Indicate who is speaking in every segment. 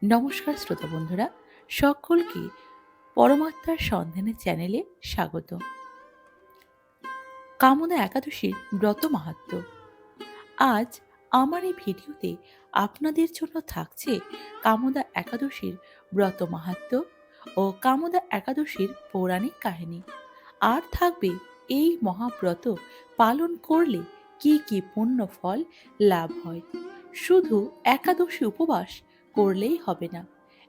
Speaker 1: নমস্কার শ্রোতা বন্ধুরা, সকলকে পরমাত্মার সন্ধানের চ্যানেলে স্বাগত। কামনা একাদশীর ব্রত মাহাত্ম্য। আজ আমার এই ভিডিওতে আপনাদের জন্য থাকছে কামদা একাদশীর ব্রত মাহাত্ম্য ও কামদা একাদশীর পৌরাণিক কাহিনী। আর থাকবে এই মহাব্রত পালন করলে কি কি পুণ্য ফল লাভ হয়। শুধু একাদশী উপবাস করলেই হবে না,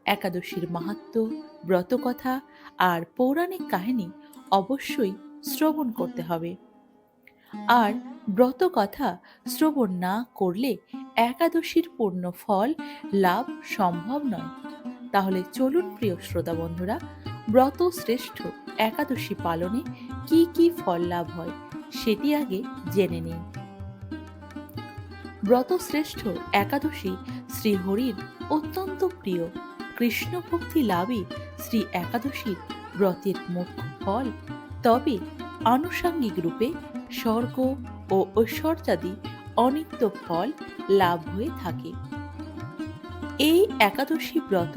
Speaker 1: একাদশীর মাহাত্ম্য, ব্রতকথা আর পৌরাণিক কাহিনী অবশ্যই শ্রবণ করতে হবে। আর ব্রত কথা শ্রবণ না করলে একাদশীর পূর্ণ ফল লাভ সম্ভব নয়। তাহলে চলুন প্রিয় শ্রোতা বন্ধুরা, ব্রত শ্রেষ্ঠ একাদশী পালনে কি কি ফল লাভ হয় সেটি আগে জেনে নিন। ব্রত শ্রেষ্ঠ একাদশী শ্রীহরির অত্যন্ত প্রিয়। কৃষ্ণ ভক্তি লাভই শ্রী একাদশীর ব্রতের মুখ্য ফল। তবে আনুষাঙ্গিক রূপে স্বর্গ ও ঐশ্বর্যাদি অনিত্য ফল লাভ হয়ে থাকে। এই একাদশী ব্রত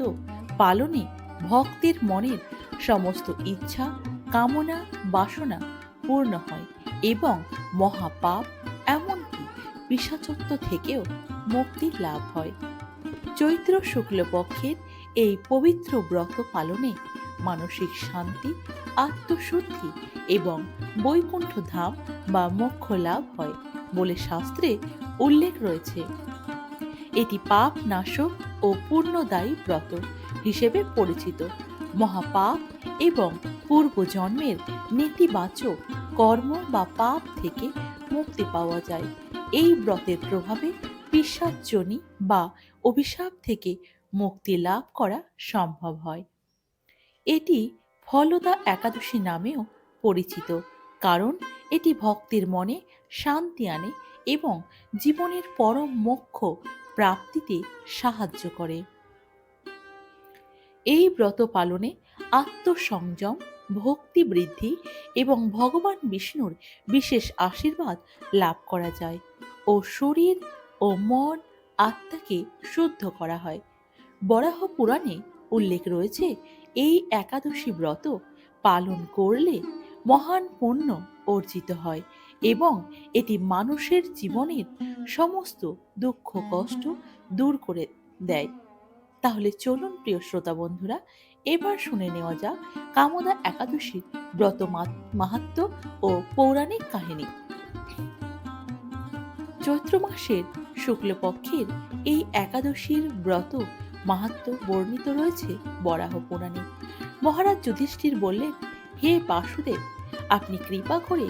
Speaker 1: পালনে ভক্তের মনের সমস্ত ইচ্ছা, কামনা, বাসনা পূর্ণ হয় এবং মহাপাপ এমনকি পিশাচত্ব থেকেও মুক্তি লাভ হয়। চৈত্র শুক্লপক্ষের এই পবিত্র ব্রত পালনে মানসিক শান্তি, আত্মশুদ্ধি এবং বৈকুণ্ঠ ধাম বা মোক্ষ লাভ হয় বলে শাস্ত্রে উল্লেখ রয়েছে। এটি পাপ নাশক ও পূর্ণদায়ী ব্রত হিসেবে পরিচিত। মহাপাপ এবং পূর্বজন্মের নেতিবাচক কর্ম বা পাপ থেকে মুক্তি পাওয়া যায়। এই ব্রতের প্রভাবে পিশাচজনি বা অভিশাপ থেকে মুক্তি লাভ করা সম্ভব হয়। এটি ফলদা একাদশী নামেও পরিচিত, কারণ এটি ভক্তের মনে শান্তি আনে এবং জীবনের পরম মোক্ষ প্রাপ্তিতে সাহায্য করে। এই ব্রত পালনে আত্মসংযম, ভক্তি বৃদ্ধি এবং ভগবান বিষ্ণুর বিশেষ আশীর্বাদ লাভ করা যায় ও শরীর ও মন, আত্মাকে শুদ্ধ করা হয়। বরাহ পুরাণে উল্লেখ রয়েছে, এই একাদশী ব্রত পালন করলে মহান পুণ্য অর্জিত হয় এবং এটি মানুষের জীবনের সমস্ত দুঃখ কষ্ট দূর করে দেয়। তাহলে চলুন প্রিয় শ্রোতা বন্ধুরা, এবার শুনে নেওয়া যাক কামদা একাদশীর ব্রত মাহাত্ম্য ও পৌরাণিক কাহিনী। চৈত্র মাসের শুক্লপক্ষের এই একাদশীর ব্রত মাহাত্ম্য বর্ণিত রয়েছে বরাহ পুরাণে। মহারাজ যুধিষ্ঠির বললেন, হে বাসুদেব, আপনি কৃপা করে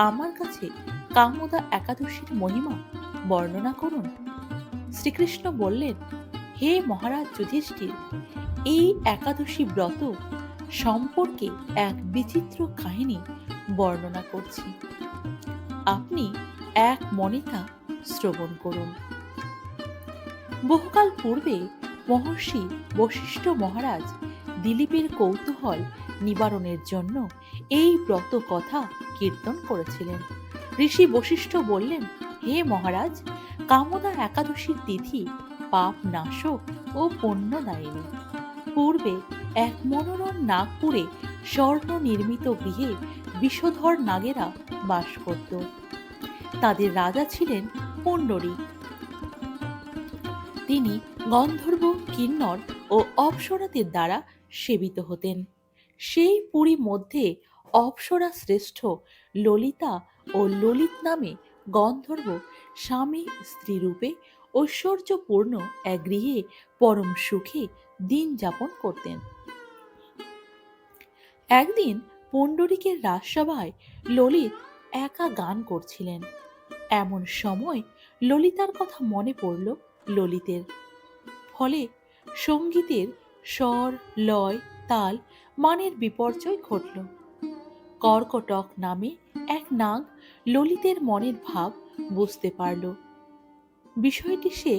Speaker 1: আমার কাছে কামদা একাদশীর মহিমা বর্ণনা করুন। শ্রীকৃষ্ণ বললেন, হে মহারাজ যুধিষ্ঠির, এই একাদশী ব্রত সম্পর্কে এক বিচিত্র কাহিনী বর্ণনা করছি। আপনি এক মনে তা শ্রবণ করুন। বহুকাল পূর্বে মহর্ষি বশিষ্ঠ মহারাজ দিলীপের কৌতূহল নিবারণের জন্য এই ব্রত কথা কীর্তন করেছিলেন। ঋষি বশিষ্ঠ বললেন, হে মহারাজ, কামদা একাদশীর তিথি পাপ নাশক ও পুণ্যদায়িনী। পূর্বে এক মনোরম নাগপুরে স্বর্ণ নির্মিত গৃহে বিষধর নাগেরা বাস করত। তাদের রাজা ছিলেন পুণ্ডরীক। তিনি গন্ধর্ব, কিন্নর ও অপ্সরাদের দ্বারা সেবিত হতেন। সেই পুরী মধ্যে অপ্সরা শ্রেষ্ঠ ললিতা ও ললিত নামে গন্ধর্ব স্বামী স্ত্রী রূপে ঐশ্বর্যপূর্ণ এক গৃহে পরম সুখে দিন যাপন করতেন। একদিন পুণ্ডরীকের রাজসভায় ললিত একা গান করছিলেন। এমন সময় ললিতার কথা মনে পড়ল ললিতের। ফলে সঙ্গীতের স্বর, লয়, তাল, মানের বিপর্যয় ঘটল। কর্কটক নামে এক নাগ ললিতের মনের ভাব বুঝতে পারল। বিষয়টি সে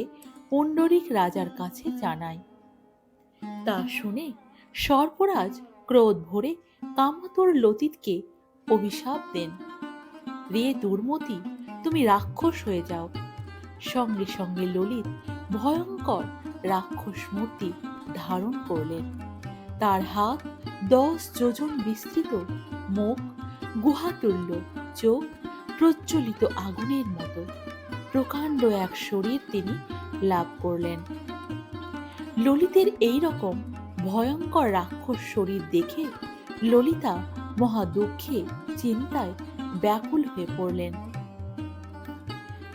Speaker 1: পুণ্ডরীক রাজার কাছে জানায়। তা শুনে সর্পরাজ ক্রোধ ভরে কামাতুর ললিতকে অভিশাপ দেন, রে দুর্মতি, তুমি রাক্ষস হয়ে যাও। সঙ্গে সঙ্গে ললিত ভয়ঙ্কর রাক্ষস মূর্তি ধারণ করলেন। তার হাত 10 যোজন বিস্তৃত, মুখ গুহাতুল্য, চোখ প্রজ্বলিত আগুনের মতো প্রকাণ্ড এক শরীর তিনি লাভ করলেন। ললিতের এই রকম ভয়ঙ্কর রাক্ষস শরীর দেখে ললিতা মহা দুঃখে চিন্তায় ব্যাকুল হয়ে পড়লেন।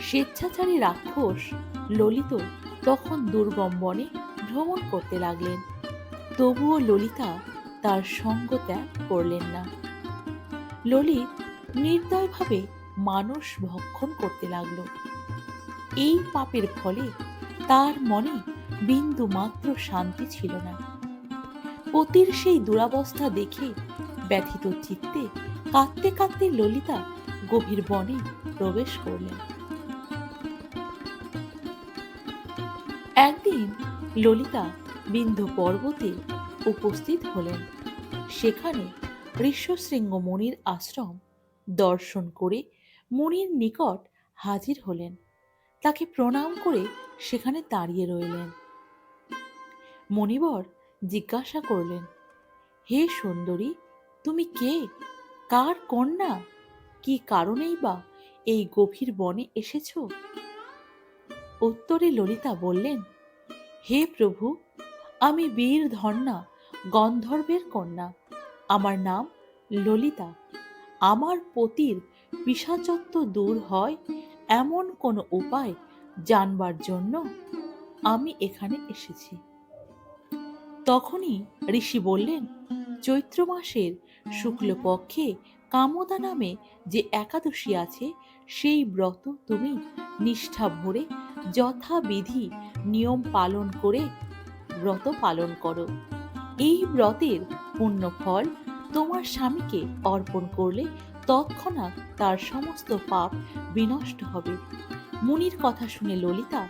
Speaker 1: স্বেচ্ছাচারী রাক্ষস ললিত তখন দুর্গম বনে ভ্রমণ করতে লাগলেন। তবুও ললিতা তার সঙ্গ ত্যাগ করলেন না। ললিত নির্দয়ভাবে মানুষ ভক্ষণ করতে লাগলো। এই পাপের ফলে তার মনে বিন্দু মাত্র শান্তি ছিল না। পতির সেই দুরাবস্থা দেখে ব্যথিত চিত্তে কাঁদতে কাঁদতে ললিতা গভীর বনে প্রবেশ করলেন। একদিন ললিতা বিন্ধ্য পর্বতে উপস্থিত হলেন। সেখানে ঋষ্যশৃঙ্গ মুনির আশ্রম দর্শন করে মুনির নিকট হাজির হলেন। তাকে প্রণাম করে সেখানে দাঁড়িয়ে রইলেন। মণিবর জিজ্ঞাসা করলেন, হে সুন্দরী, তুমি কে? কার কন্যা? কি কারণেই বা এই গভীর বনে এসেছ? উত্তরে ললিতা বললেন, হে প্রভু, আমি বীর ধন্যা গন্ধর্বের কন্যা। আমার নাম ললিতা। আমার পতির পিশাচত্ব দূর হয় এমন কোনো উপায় জানবার জন্য আমি এখানে এসেছি। তখনই ঋষি বললেন, চৈত্র মাসের শুক্লপক্ষে কামদা নামে যে একাদশী আছে, সেই ব্রত তুমি নিষ্ঠা ভরে যথাবিধি নিয়ম পালন করে ব্রত পালন করো। এই ব্রতের পুণ্য ফল তোমার স্বামীকে অর্পণ করলে তৎক্ষণাৎ তার সমস্ত পাপ বিনষ্ট হবে। মুনির কথা শুনে ললিতা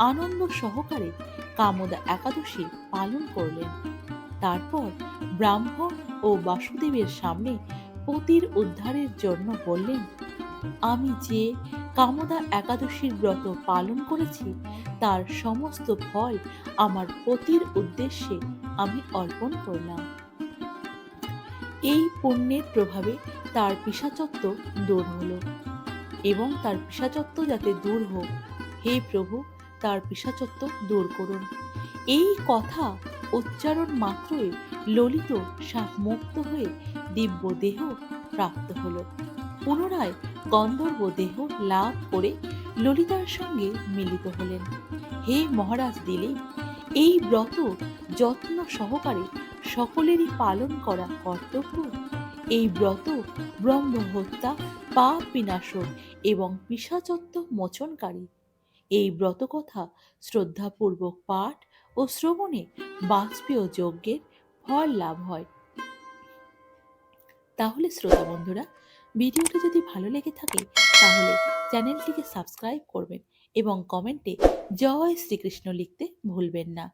Speaker 1: আনন্দ সহকারে কামদা একাদশী পালন করলেন। তারপর ব্রাহ্মণ ও বাসুদেবের সামনে পতির উদ্ধারের জন্য বললেন, আমি যে কামদা একাদশীর ব্রত পালন করেছি তার সমস্ত ফল আমার পতির উদ্দেশ্যে আমি অর্পণ করলাম। এই পুণ্যের প্রভাবে তার পিশাচত্ব দূর হল, এবং তার পিশাচত্ব যাতে দূর হোক, হে প্রভু, তার পিশাচত্ব দূর করুন। এই কথা উচ্চারণ মাত্রই ললিত সাপ মুক্ত হয়ে দিব্য দেহ প্রাপ্ত হল। পুনরায় গন্ধর্ব দেহ লাভ করে ললিতার সঙ্গে মিলিত হলেন। হে মহারাজ দিলীপ, এই ব্রত যত্ন সহকারে সকলেরই পালন করা কর্তব্য। এই ব্রত ব্রহ্ম হত্যা, পাপ বিনাশন এবং পিশাচত্ব মোচনকারী। এই ব্রত কথা শ্রদ্ধাপূর্বক পাঠ ও শ্রবণে বাজপেয় যজ্ঞের ফল লাভ হয়। তাহলে শ্রোতা বন্ধুরা, ভিডিওটি যদি ভালো লেগে থাকে তাহলে চ্যানেলটিকে সাবস্ক্রাইব করবেন এবং কমেন্টে জয় শ্রীকৃষ্ণ লিখতে ভুলবেন না।